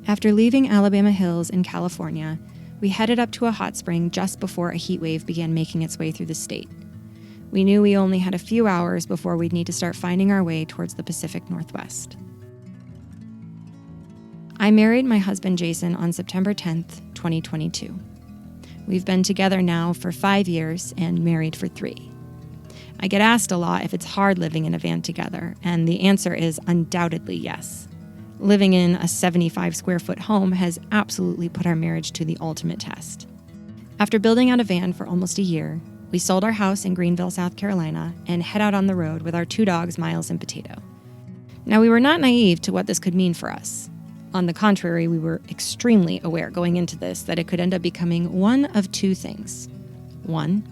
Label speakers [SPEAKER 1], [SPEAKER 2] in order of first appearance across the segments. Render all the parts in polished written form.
[SPEAKER 1] After leaving Alabama Hills in California, we headed up to a hot spring just before a heat wave began making its way through the state. We knew we only had a few hours before we'd need to start finding our way towards the Pacific Northwest. I married my husband Jason on September 10th, 2022. We've been together now for 5 years and married for 3. I get asked a lot if it's hard living in a van together, and the answer is undoubtedly yes. Living in a 75 square foot home has absolutely put our marriage to the ultimate test. After building out a van for almost a year, we sold our house in Greenville, South Carolina, and head out on the road with our 2 dogs, Miles and Potato. Now, we were not naive to what this could mean for us. On the contrary, we were extremely aware going into this that it could end up becoming one of 2 things. 1,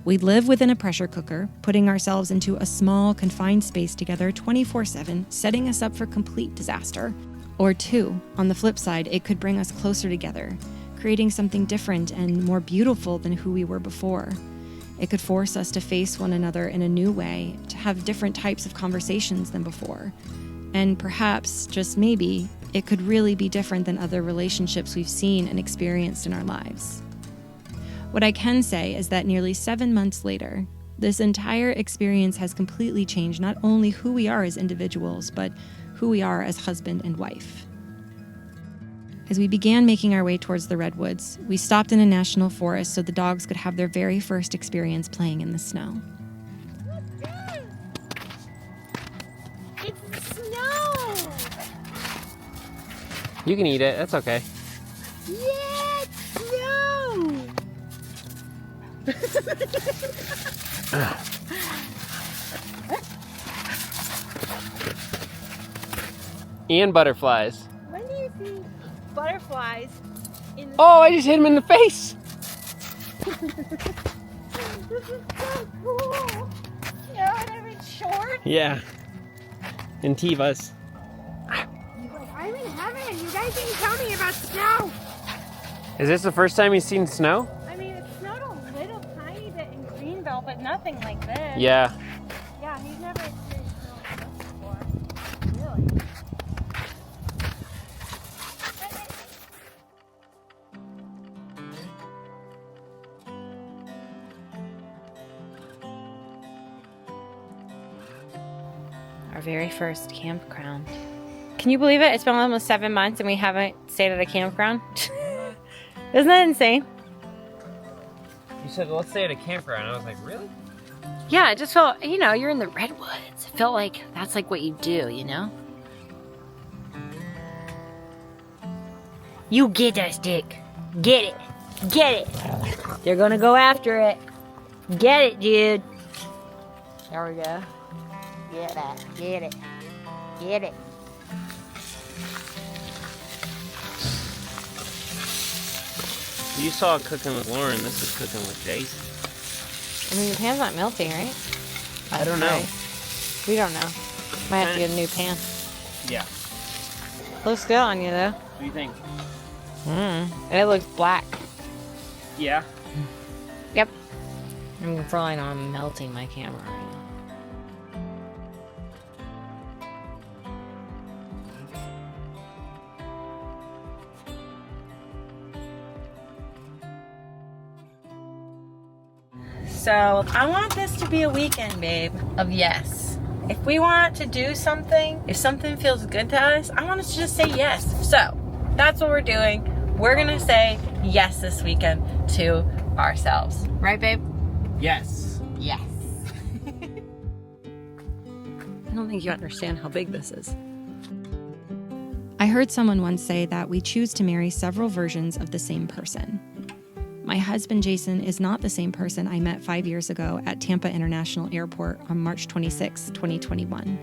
[SPEAKER 1] we'd live within a pressure cooker, putting ourselves into a small, confined space together 24/7, setting us up for complete disaster. Or 2, on the flip side, it could bring us closer together, creating something different and more beautiful than who we were before. It could force us to face one another in a new way, to have different types of conversations than before. And perhaps, just maybe, it could really be different than other relationships we've seen and experienced in our lives. What I can say is that nearly 7 months later, this entire experience has completely changed not only who we are as individuals, but who we are as husband and wife. As we began making our way towards the redwoods, we stopped in a national forest so the dogs could have their very first experience playing in the snow.
[SPEAKER 2] It's snow!
[SPEAKER 3] You can eat it, that's okay.
[SPEAKER 2] Yeah, it's snow!
[SPEAKER 3] And butterflies.
[SPEAKER 2] When do you see butterflies in the
[SPEAKER 3] Oh, I just hit him in the face.
[SPEAKER 2] This is so cool! You know, and I'm in shorts.
[SPEAKER 3] Yeah. And Tivas.
[SPEAKER 2] I'm in heaven. You guys didn't tell me about snow.
[SPEAKER 3] Is this the first time you've seen snow?
[SPEAKER 2] I mean, it snowed a little tiny bit in Greenville, but nothing like this.
[SPEAKER 3] Yeah.
[SPEAKER 2] Yeah, he's never experienced snow like this before. Really?
[SPEAKER 4] Our very first campground. Can you believe it? It's been almost 7 months and we haven't stayed at a campground. Isn't that insane?
[SPEAKER 3] You said, let's stay at a campground. I was like, really?
[SPEAKER 4] Yeah, it just felt, you're in the redwoods. It felt like that's like what you do, you know? You get that stick. Get it. Get it. They're gonna go after it. Get it, dude. There we go. Get that. Get it. Get it.
[SPEAKER 3] You saw cooking with Lauren. This is cooking with Jason.
[SPEAKER 4] I mean, the pan's not melting, right?
[SPEAKER 3] I don't know.
[SPEAKER 4] Right. We don't know. Might have to get a new pan.
[SPEAKER 3] Yeah.
[SPEAKER 4] Looks good on you, though.
[SPEAKER 3] What do you think?
[SPEAKER 4] It looks black.
[SPEAKER 3] Yeah.
[SPEAKER 4] Yep. I'm frying on melting my camera right now. So, I want this to be a weekend, babe, of yes. If we want to do something, if something feels good to us, I want us to just say yes. So, that's what we're doing. We're gonna say yes this weekend to ourselves. Right, babe?
[SPEAKER 3] Yes.
[SPEAKER 4] Yes. I don't think you understand how big this is.
[SPEAKER 1] I heard someone once say that we choose to marry several versions of the same person. My husband, Jason, is not the same person I met 5 years ago at Tampa International Airport on March 26, 2021.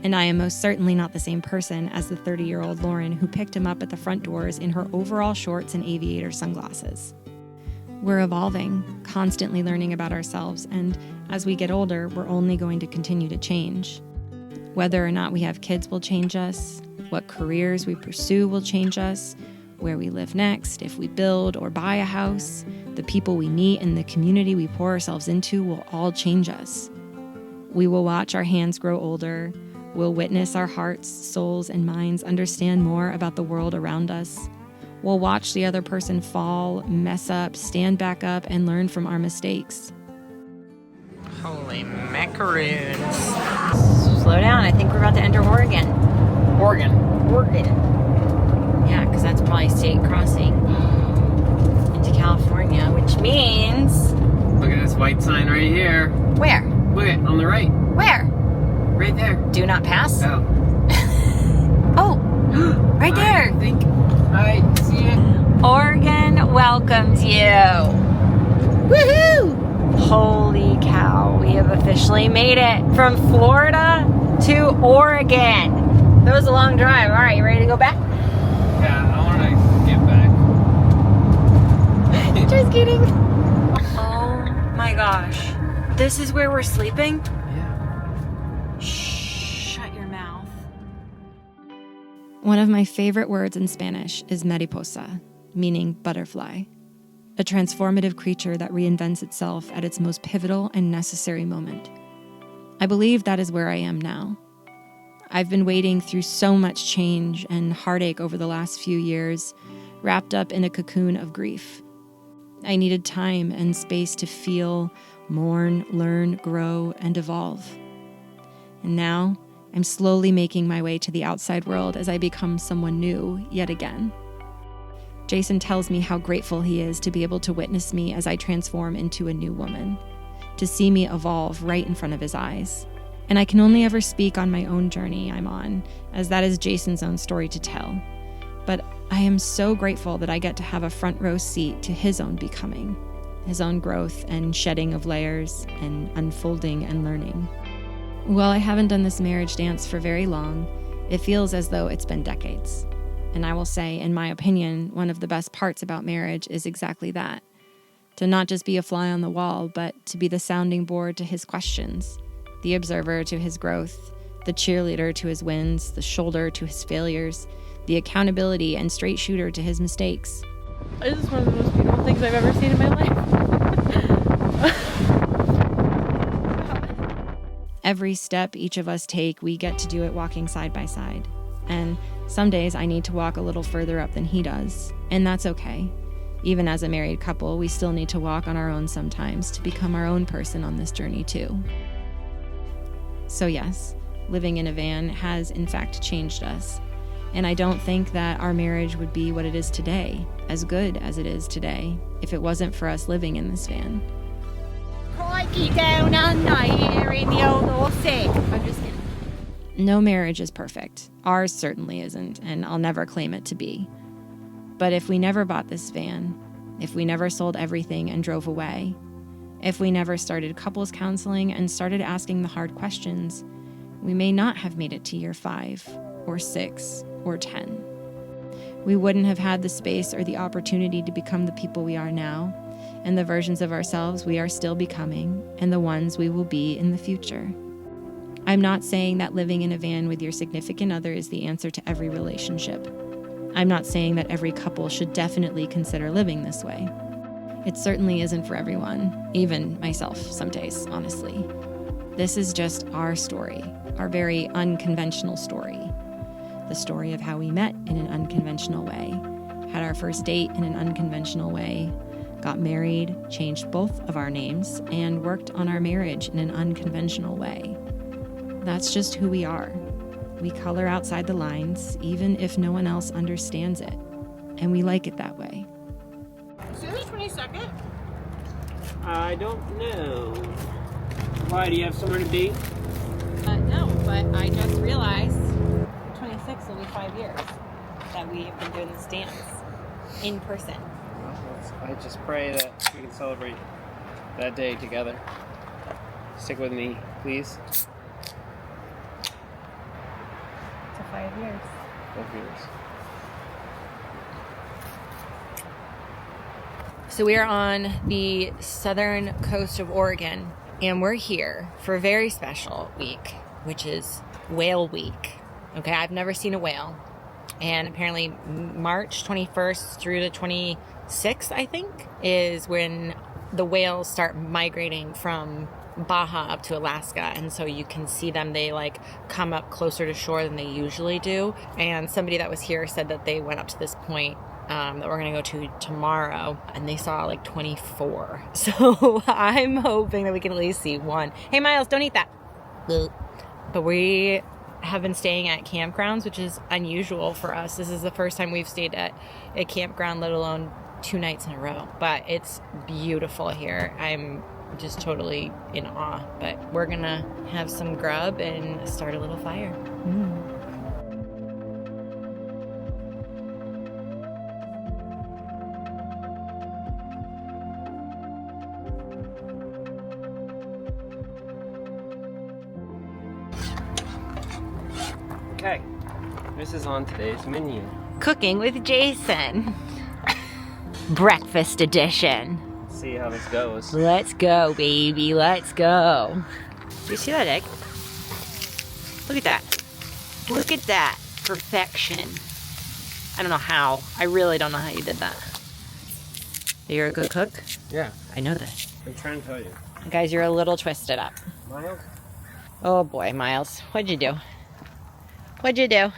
[SPEAKER 1] And I am most certainly not the same person as the 30-year-old Lauren who picked him up at the front doors in her overall shorts and aviator sunglasses. We're evolving, constantly learning about ourselves, and as we get older, we're only going to continue to change. Whether or not we have kids will change us, what careers we pursue will change us, where we live next, if we build or buy a house, the people we meet and the community we pour ourselves into will all change us. We will watch our hands grow older, We'll witness our hearts, souls, and minds understand more about the world around us. We'll watch the other person fall, mess up, stand back up, and learn from our mistakes.
[SPEAKER 4] Holy macaroons. Slow down. I think we're about to enter Oregon. Oregon. Yeah, because that's probably state crossing into California, which means...
[SPEAKER 3] Look at this white sign right here.
[SPEAKER 4] Where?
[SPEAKER 3] Look at on the right.
[SPEAKER 4] Where?
[SPEAKER 3] Right there.
[SPEAKER 4] Do not pass?
[SPEAKER 3] Oh.
[SPEAKER 4] Oh, right there.
[SPEAKER 3] I think I see it.
[SPEAKER 4] Oregon welcomes you. Woohoo! Holy cow, we have officially made it from Florida to Oregon. That was a long drive. All right, you ready to go back?
[SPEAKER 3] Yeah, I want to get back.
[SPEAKER 4] Just kidding. Oh my gosh. This is where we're sleeping?
[SPEAKER 3] Yeah.
[SPEAKER 4] Shh, shut your mouth.
[SPEAKER 1] One of my favorite words in Spanish is Mediposa, meaning butterfly, a transformative creature that reinvents itself at its most pivotal and necessary moment. I believe that is where I am now. I've been wading through so much change and heartache over the last few years, wrapped up in a cocoon of grief. I needed time and space to feel, mourn, learn, grow, and evolve. And now, I'm slowly making my way to the outside world as I become someone new yet again. Jason tells me how grateful he is to be able to witness me as I transform into a new woman, to see me evolve right in front of his eyes. And I can only ever speak on my own journey I'm on, as that is Jason's own story to tell. But I am so grateful that I get to have a front row seat to his own becoming, his own growth and shedding of layers and unfolding and learning. While I haven't done this marriage dance for very long, it feels as though it's been decades. And I will say, in my opinion, one of the best parts about marriage is exactly that. To not just be a fly on the wall, but to be the sounding board to his questions, the observer to his growth, the cheerleader to his wins, the shoulder to his failures, the accountability and straight shooter to his mistakes.
[SPEAKER 2] This is one of the most beautiful things I've ever seen in my life.
[SPEAKER 1] Every step each of us take, we get to do it walking side by side. And some days I need to walk a little further up than he does, and that's okay. Even as a married couple, we still need to walk on our own sometimes to become our own person on this journey too. So yes, living in a van has in fact changed us. And I don't think that our marriage would be what it is today, as good as it is today, if it wasn't for us living in this van.
[SPEAKER 2] Crikey down under here in the old horsey. I'm just kidding.
[SPEAKER 1] No marriage is perfect. Ours certainly isn't, and I'll never claim it to be. But if we never bought this van, if we never sold everything and drove away, if we never started couples counseling and started asking the hard questions, we may not have made it to year 5 or 6 or 10. We wouldn't have had the space or the opportunity to become the people we are now, and the versions of ourselves we are still becoming, and the ones we will be in the future. I'm not saying that living in a van with your significant other is the answer to every relationship. I'm not saying that every couple should definitely consider living this way. It certainly isn't for everyone, even myself some days, honestly. This is just our story, our very unconventional story. The story of how we met in an unconventional way, had our first date in an unconventional way, got married, changed both of our names, and worked on our marriage in an unconventional way. That's just who we are. We color outside the lines, even if no one else understands it. And we like it that way.
[SPEAKER 2] Is it the 22nd?
[SPEAKER 3] I don't know. Why, do you have somewhere to be?
[SPEAKER 4] No, but I just realized 26 will be 5 years that we have been doing this dance in person.
[SPEAKER 3] I just pray that we can celebrate that day together. Stick with me, please.
[SPEAKER 4] So 5 years.
[SPEAKER 3] 5 years.
[SPEAKER 4] So we are on the southern coast of Oregon, and we're here for a very special week, which is Whale Week. Okay, I've never seen a whale. And apparently March 21st through the 26th, I think, is when the whales start migrating from Baja up to Alaska, and so you can see them. They like come up closer to shore than they usually do. And somebody that was here said that they went up to this point that we're gonna go to tomorrow, and they saw like 24. So I'm hoping that we can at least see one. Hey Miles, don't eat that. But we have been staying at campgrounds, which is unusual for us. This is the first time we've stayed at a campground, let alone 2 nights in a row. But it's beautiful here. I'm just totally in awe. But we're gonna have some grub and start a little fire.
[SPEAKER 3] Okay, this is on today's menu.
[SPEAKER 4] Cooking with Jason. Breakfast edition.
[SPEAKER 3] Let's see how this goes.
[SPEAKER 4] Let's go, baby. Let's go. Do you see that egg? Look at that. Look at that. Perfection. I don't know how. I really don't know how you did that. You're a good cook?
[SPEAKER 3] Yeah,
[SPEAKER 4] I know that.
[SPEAKER 3] I'm trying to tell you.
[SPEAKER 4] Guys, you're a little twisted up.
[SPEAKER 3] Miles?
[SPEAKER 4] Oh boy, Miles. What'd you do? What'd you do?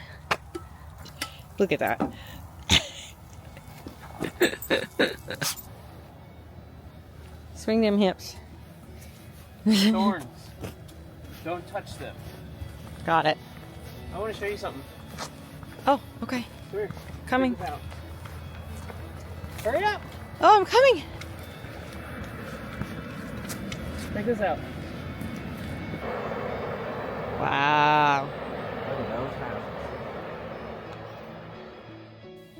[SPEAKER 4] Look at that. Swing them hips.
[SPEAKER 3] Thorns. Don't touch them.
[SPEAKER 4] Got it.
[SPEAKER 3] I want to show you something.
[SPEAKER 4] Oh, okay.
[SPEAKER 3] Come here.
[SPEAKER 4] Coming.
[SPEAKER 3] Check this out. Hurry up.
[SPEAKER 4] Oh, I'm coming.
[SPEAKER 3] Check this out.
[SPEAKER 4] Wow.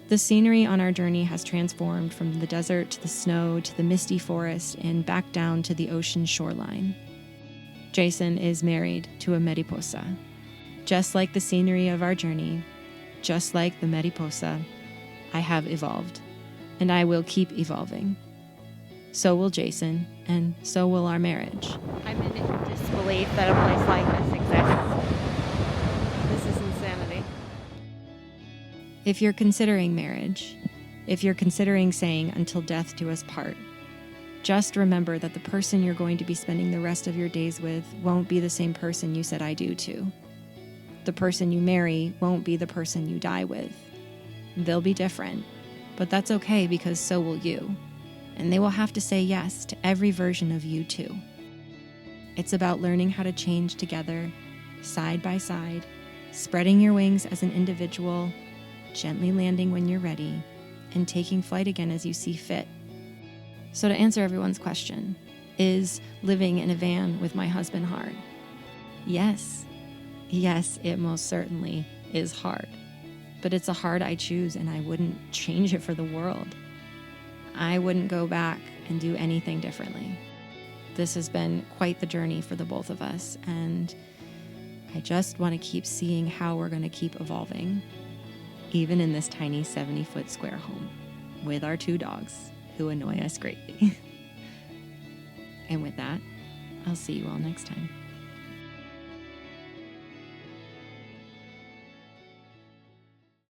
[SPEAKER 1] The scenery on our journey has transformed from the desert to the snow to the misty forest and back down to the ocean shoreline. Jason is married to a Mediposa. Just like the scenery of our journey, just like the Mediposa, I have evolved, and I will keep evolving. So will Jason, and so will our marriage.
[SPEAKER 4] I'm in disbelief that a place like this exists. This is insanity.
[SPEAKER 1] If you're considering marriage, if you're considering saying until death do us part, just remember that the person you're going to be spending the rest of your days with won't be the same person you said I do to. The person you marry won't be the person you die with. They'll be different, but that's okay because so will you. And they will have to say yes to every version of you too. It's about learning how to change together, side by side, spreading your wings as an individual, gently landing when you're ready, and taking flight again as you see fit. So to answer everyone's question, is living in a van with my husband hard? Yes. Yes, it most certainly is hard. But it's a hard I choose, and I wouldn't change it for the world. I wouldn't go back and do anything differently. This has been quite the journey for the both of us, and I just want to keep seeing how we're going to keep evolving, even in this tiny 70-foot square home with our 2 dogs who annoy us greatly. And with that, I'll see you all next time.